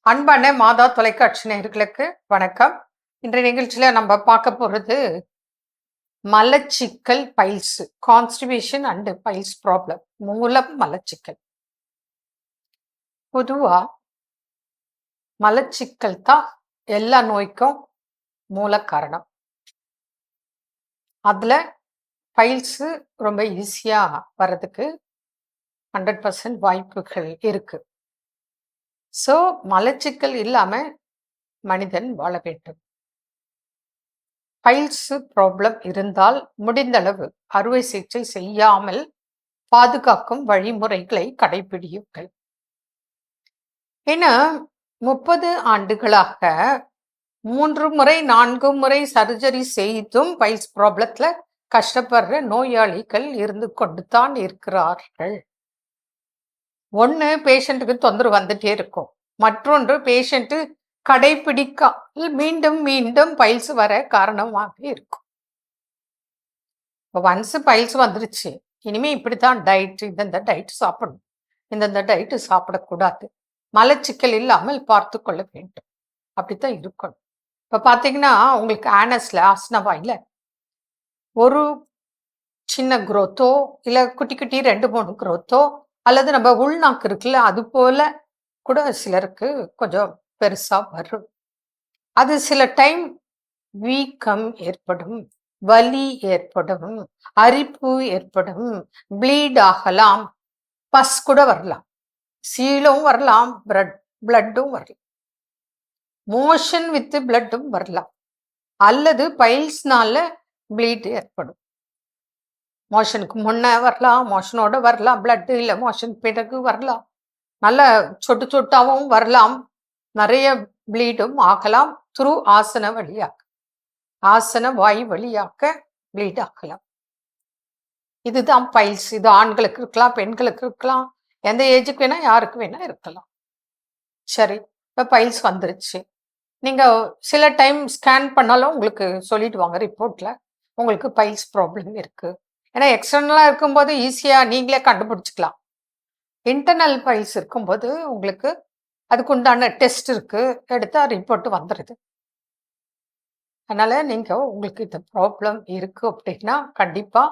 அன்பான மாதா தொலைக்காட்சி நேயர்களுக்கு வணக்கம். இன்றைய நிகழ்ச்சியில நம்ம பார்க்க போறது மலச்சிக்கல் piles, constipation and piles problem, மூலம் மலச்சிக்கல். பொதுவா மலச்சிக்கல் தான் எல்லா நோய்க்கும் மூல காரணம். அதுல பைல்ஸ் ரொம்ப ஈஸியா வர்றதுக்கு 100% வாய்ப்புகள் இருக்கு. ஸோ மலச்சிக்கல் இல்லாம மனிதன் வாழ வேண்டும். பைல்ஸ் ப்ராப்ளம் இருந்தால் முடிந்தளவு அறுவை சிகிச்சை செய்யாமல் பாதுகாக்கும் வழிமுறைகளை கடைபிடியுங்கள். ஏன்னா 30 ஆண்டுகளாக 3 முறை 4 முறை சர்ஜரி செய்தும் பைல்ஸ் ப்ராப்ளத்துல கஷ்டப்படுற நோயாளிகள் இருந்து கொண்டு தான் இருக்கிறார்கள். ஒன்று பேஷண்ட்டுக்கு தொந்தரவு வந்துட்டே இருக்கும், மற்றொன்று பேஷண்ட்டு கடைபிடிக்காமல் மீண்டும் மீண்டும் பைல்ஸ் வர காரணமாக இருக்கும். இப்போ ஒன்ஸ் பைல்ஸ் வந்துருச்சு, இனிமே இப்படித்தான் டயட், இந்தந்த டயட் சாப்பிடணும், இந்தந்த டயட்டு சாப்பிடக்கூடாது, மலச்சிக்கல் இல்லாமல் பார்த்து கொள்ள வேண்டும், அப்படித்தான் இருக்கணும். இப்போ பார்த்தீங்கன்னா உங்களுக்கு ஆனஸ்ல ஆஸ்னவாயில் ஒரு சின்ன குரோத்தோ இல்லை குட்டி குட்டி 2-3 குரோத்தோ அல்லது நம்ம உள்நாக்கு இருக்குல்ல அது போல கூட சிலருக்கு கொஞ்சம் பெருசா வரும். அது சில டைம் வீக்கம் ஏற்படும், வலி ஏற்படும், அரிப்பு ஏற்படும், ப்ளீட் ஆகலாம், பஸ் கூட வரலாம், சீலும் வரலாம், பிளட்டும் வரலாம், மோஷன் வித் பிளட்டும் வரலாம், அல்லது பைல்ஸ்னால ப்ளீட் ஏற்படும். மோஷனுக்கு முன்ன வரலாம், மோஷனோட வரலாம், பிளட் இல்லை மோஷன் பிறகு வரலாம், நல்ல சொட்டு சொட்டாவும் வரலாம், நிறைய ப்ளீடும் ஆகலாம், த்ரூ ஆசன வழியாக, ஆசன வாய் வழியாக ப்ளீட் ஆகலாம். இதுதான் பைல்ஸ். இது ஆண்களுக்கு இருக்கலாம், பெண்களுக்கு இருக்கலாம், எந்த ஏஜுக்கு வேணா யாருக்கு வேணா இருக்கலாம். சரி, இப்போ பைல்ஸ் வந்துருச்சு, நீங்க சில டைம் ஸ்கேன் பண்ணாலும் உங்களுக்கு சொல்லிடுவாங்க ரிப்போர்ட்ல உங்களுக்கு பைல்ஸ் ப்ராப்ளம் இருக்கு. ஏன்னா எக்ஸ்டர்னலாக இருக்கும்போது ஈஸியாக நீங்களே கண்டுபிடிச்சிக்கலாம். இன்டர்னல் பைல்ஸ் இருக்கும்போது உங்களுக்கு அதுக்குண்டான டெஸ்ட் இருக்கு, எடுத்தா ரிப்போர்ட் வந்துடுது. அதனால நீங்க உங்களுக்கு இந்த ப்ராப்ளம் இருக்கு அப்படின்னா கண்டிப்பா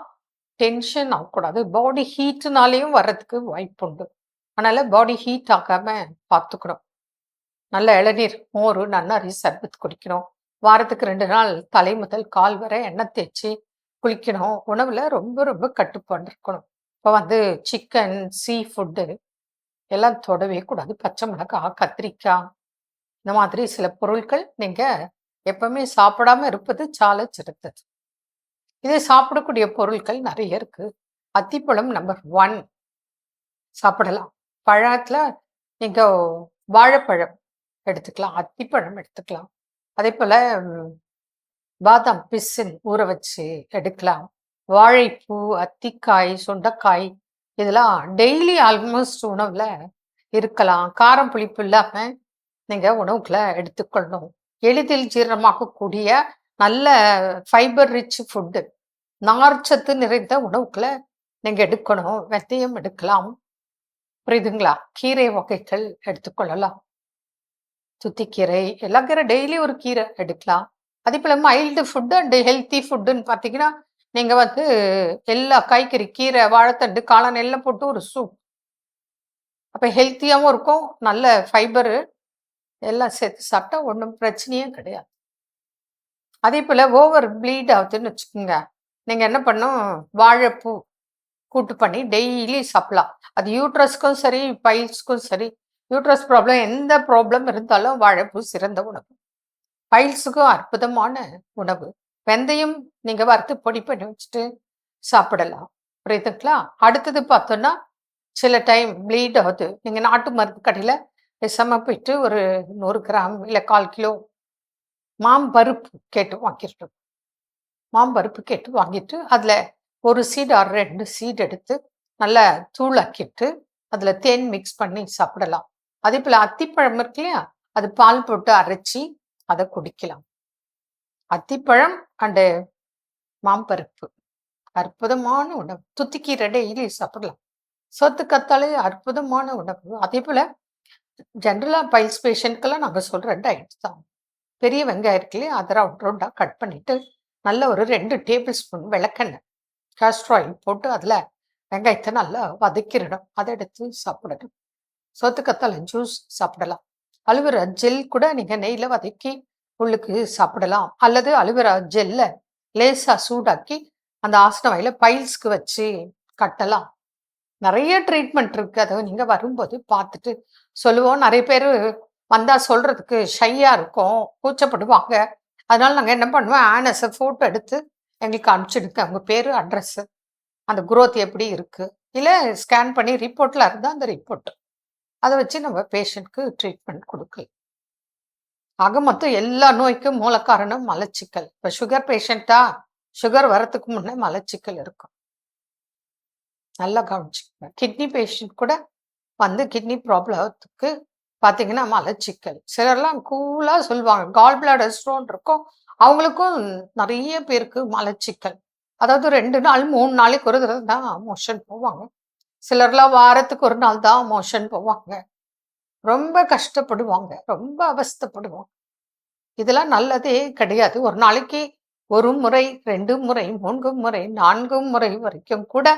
டென்ஷன் ஆகக்கூடாது. பாடி ஹீட்னாலையும் வர்றதுக்கு வாய்ப்பு உண்டு. அதனால பாடி ஹீட் ஆகாம பார்த்துக்கணும். நல்ல இளநீர், மோர், நன்னாரி சர்பத் குடிக்கணும். வாரத்துக்கு 2 நாள் தலை முதல் கால் வரை எண்ணெய் தேய்ச்சி குளிக்கணும். உணவுல ரொம்ப ரொம்ப கட்டுப்பாடு இருக்கணும். இப்போ சிக்கன், சீ ஃபுட்டு எல்லாம் தொடவே கூடாது. பச்சை மிளகாய், கத்திரிக்காய், இந்த மாதிரி சில பொருட்கள் நீங்க எப்பவுமே சாப்பிடாம இருப்பது சால சிறந்தது. இதே சாப்பிடக்கூடிய பொருட்கள் நிறைய இருக்கு. அத்திப்பழம் நம்பர் 1 சாப்பிடலாம். பழத்துல நீங்க வாழைப்பழம் எடுத்துக்கலாம், அத்திப்பழம் எடுத்துக்கலாம். அதே போல பாதாம் பிசின் ஊற வச்சு எடுக்கலாம். வாழைப்பூ, அத்திக்காய், சுண்டைக்காய் இதெல்லாம் டெய்லி ஆல்மோஸ்ட் உணவுல இருக்கலாம். காரம் புளிப்பு இல்லாம நீங்க உணவுக்குள்ள எடுத்துக்கொள்ளணும். எளிதில் ஜீரணமாகக்கூடிய நல்ல ஃபைபர் ரிச் ஃபுட்டு, நார்ச்சத்து நிறைந்த உணவுக்குள்ள நீங்க எடுக்கணும். வெந்தயம் எடுக்கலாம், புரியுதுங்களா? கீரை வகைகள் எடுத்துக்கொள்ளலாம். துத்திக்கீரை, எல்லா கீரை டெய்லி ஒரு கீரை எடுக்கலாம். அதே போல மைல்டு ஃபுட்டு அண்ட் ஹெல்த்தி ஃபுட்டுன்னு பார்த்தீங்கன்னா நீங்க எல்லா காய்கறி, கீரை, வாழைத்தண்டு, காளான் எல்லாம் போட்டு ஒரு சூப், அப்போ ஹெல்த்தியாகவும் இருக்கும், நல்ல ஃபைபரு எல்லாம் சேர்த்து சாப்பிட்டா ஒன்றும் பிரச்சனையே கிடையாது. அதே போல் ஓவர் ப்ளீட் ஆகுதுன்னு வச்சுக்கோங்க, நீங்கள் என்ன பண்ணும், வாழைப்பூ கூட்டு பண்ணி டெய்லி சாப்பிடலாம். அது யூட்ரஸ்க்கும் சரி, பைல்ஸ்க்கும் சரி. யூட்ரஸ் ப்ராப்ளம் எந்த ப்ராப்ளம் இருந்தாலும் வாழைப்பூ சிறந்த உணவு. பைல்ஸுக்கும் அற்புதமான உணவு. வெந்தயம் நீங்கள் வறுத்து பொடி பண்ணி வச்சுட்டு சாப்பிடலாம், புரியுதுங்களா? அடுத்தது பார்த்தோன்னா சில டைம் ப்ளீட் ஆகுது, நீங்கள் நாட்டு மருந்து கடையில் பேசாம போயிட்டு ஒரு 100 கிராம் இல்லை 1/4 கிலோ மாம்பருப்பு கேட்டு வாங்கிட்டோம். மாம்பருப்பு கேட்டு வாங்கிட்டு அதில் ஒரு சீட் ஆர் 2 சீட் எடுத்து நல்லா தூளாக்கிட்டு அதில் தேன் மிக்ஸ் பண்ணி சாப்பிடலாம். அதே போல் அத்திப்பழம் இருக்கு இல்லையா, அது பால் போட்டு அரைச்சி அதை குடிக்கலாம். அத்திப்பழம் அண்டு மாம்பருப்பு அற்புதமான உணவு. துத்திக்கீரை டெய்லி சாப்பிடலாம். சோத்து கத்தாலே அற்புதமான உணவு. அதே போல் ஜென்ரலா பைல்ஸ் பேஷண்ட்க்கெல்லாம் நாங்க சொல்ற டயட் தான். பெரிய வெங்காயம் இருக்கு இல்லையா? அத ரவுண்ட் ரவுண்டா கட் பண்ணிட்டு, நல்ல ஒரு 2 டேபிள் ஸ்பூன் விளக்கெண்ணெய், காஸ்டர் ஆயில் போட்டு அதில வெங்காயத்த நல்லா வதக்கிடணும். அத எடுத்து சாப்பிடணும். சோத்துக்கத்தாழை ஜூஸ் சாப்பிடலாம். அலோவேரா ஜெல் கூட நீங்க நெய்யில வதக்கி உள்ளுக்கு சாப்பிடலாம். அல்லது அலோவேரா ஜெல்ல லேசா சூடாக்கி அந்த ஆசன வாயில பைல்ஸ்க்கு வச்சு கட்டலாம். நெறைய ட்ரீட்மெண்ட் இருக்கு. அத நீங்க வரும்போது பார்த்துட்டு சொல்லுவோம். நெறைய பேரு வந்தா சொல்றதுக்கு ஷையா இருக்கும். கூச்சப்படுவாங்க. அதனால நாங்க என்ன பண்ணுவேன், ஆனஸ ஃபோட்டோ எடுத்து எங்களுக்கு அனுப்பிச்சுடுங்க. உங்க பேரு, அட்ரஸு, அந்த குரோத் எப்படி இருக்கு? இல்ல ஸ்கேன் பண்ணி ரிப்போர்ட்ல இருந்தா அந்த ரிப்போர்ட். அத வச்சு நம்ம பேஷண்ட்க்கு ட்ரீட்மெண்ட் குடுக்கலாம். ஆக மொத்தம் எல்லா நோய்க்கும் மூல காரணம் மலச்சிக்கல். இப்ப சுகர் பேஷண்ட்டா, சுகர் வரதுக்கு முன்ன மலச்சிக்கல் இருக்கும். நல்லா கவனிச்சுக்கங்க. கிட்னி பேஷண்ட் கூட வந்து கிட்னி ப்ராப்ளத்துக்கு பார்த்தீங்கன்னா மலச்சிக்கல். சிலர்லாம் கூலா சொல்லுவாங்க. கால் பிளாடர் ஸ்டோன் இருக்கும். அவங்களுக்கும் நெறைய பேருக்கு மலச்சிக்கல். அதாவது 2 நாள், 3 நாளைக்கு ஒரு தடவ தான் மோஷன் போவாங்க. சிலர்லாம் வாரத்துக்கு 1 நாள் தான் மோஷன் போவாங்க. ரொம்ப கஷ்டப்படுவாங்க. ரொம்ப அவஸ்தைப்படுவாங்க. இதெல்லாம் நல்லதே கிடையாது. ஒரு நாளைக்கு 1 முறை, 2 முறை, 3 முறை, 4 முறை வரைக்கும் கூட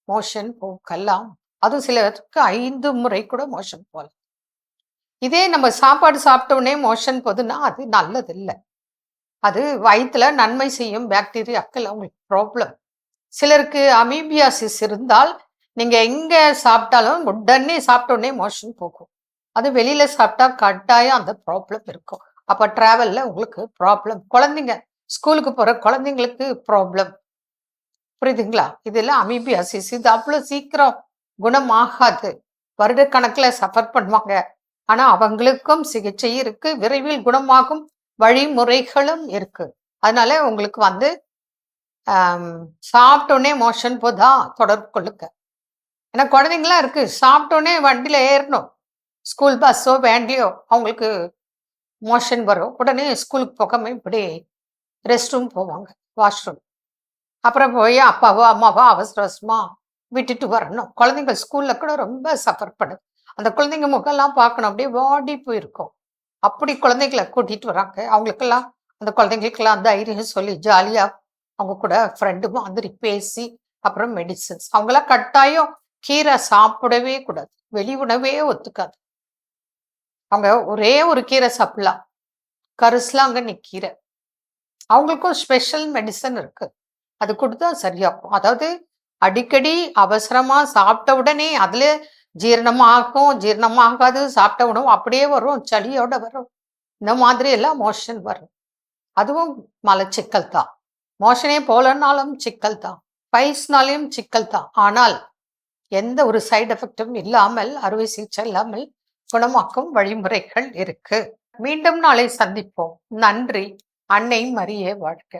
மோஷன் போகலாம். அதுவும் சிலருக்கு 5 முறை கூட மோஷன் போகலாம். இதே நம்ம சாப்பாடு சாப்பிட்ட உடனே மோஷன் போகுதுன்னா, அது நல்லதில்ல. அது வயித்துல நன்மை செய்யும் பாக்டீரியாக்கள் அவங்களுக்கு ப்ராப்ளம். சிலருக்கு அமீபியாசிஸ் இருந்தால், நீங்க எங்க சாப்பிட்டாலும் உடனே சாப்பிட்ட உடனே மோஷன் போகும். அது வெளியில சாப்பிட்டா கட்டாயம் அந்த ப்ராப்ளம் இருக்கும். அப்ப டிராவல்ல உங்களுக்கு ப்ராப்ளம். குழந்தைங்க ஸ்கூலுக்கு போற குழந்தைங்களுக்கு ப்ராப்ளம். புரியுதுங்களா? இதெல்லாம் அமீபியாசிஸ். இது அவ்வளோ சீக்கிரம் குணமாகாது. வருடக்கணக்குல சஃபர் பண்ணுவாங்க. ஆனா அவங்களுக்கும் சிகிச்சை இருக்கு. விரைவில் குணமாகும் வழிமுறைகளும் இருக்கு. அதனால உங்களுக்கு வந்து அம் சாப்பிட்ட உடனே மோஷன் போதா தொடர்பு கொள்ளுங்க. ஏன்னா குழந்தைங்கலாம் இருக்கு. சாப்பிட்ட உடனே வண்டியில ஏறணும். ஸ்கூல் பஸ்ஸோ, வேன்லயோ அவங்களுக்கு மோஷன் வரும். உடனே ஸ்கூலுக்கு போகாம இப்படி ரெஸ்ட் ரூம் போவாங்க. வாஷ்ரூம். அப்புறம் போய் அப்பாவோ, அம்மாவோ அவசர அவசரமா விட்டுட்டு வரணும். குழந்தைங்க ஸ்கூல்ல கூட ரொம்ப சஃபர் பண்ணுது. அந்த குழந்தைங்க முகம்லாம் பார்க்கணும். அப்படியே வாடி போயிருக்கும். அப்படி குழந்தைகள கூட்டிட்டு வராங்க. அவங்களுக்கெல்லாம் அந்த குழந்தைங்களுக்கெல்லாம் தைரியம் சொல்லி ஜாலியா அவங்க கூட ஃப்ரெண்டு மாதிரி பேசி, அப்புறம் மெடிசின்ஸ். அவங்கலாம் கட்டாயம் கீரை சாப்பிடவே கூடாது. வெளி உணவே ஒத்துக்காது. அவங்க ஒரே ஒரு கீரை சாப்பிடலாம். கரிசலாங்கண்ணி கீரை. அவங்களுக்கும் ஸ்பெஷல் மெடிசன் இருக்கு. அது குடுத்தா சரியாகும். அதாவது அடிக்கடி அவசரமா சாப்பிட்ட உடனே அதுல ஜீரணமாகும், ஜீரணமாகாது, சாப்பிட்ட உணவு அப்படியே வரும், சளியோட வரும். இந்த மாதிரி எல்லாம் மோஷன் வரும். அதுவும் மலச்சிக்கல் தான். மோஷனே போலனாலும் சிக்கல் தான். பைல்ஸ்னாலயும் சிக்கல் தான். ஆனால் எந்த ஒரு சைடு எஃபெக்டும் இல்லாமல், அறுவை சிகிச்சை இல்லாமல் குணமாக்கும் வழிமுறைகள் இருக்கு. மீண்டும் நாளை சந்திப்போம். நன்றி. அன்னை மரியே வாழ்க.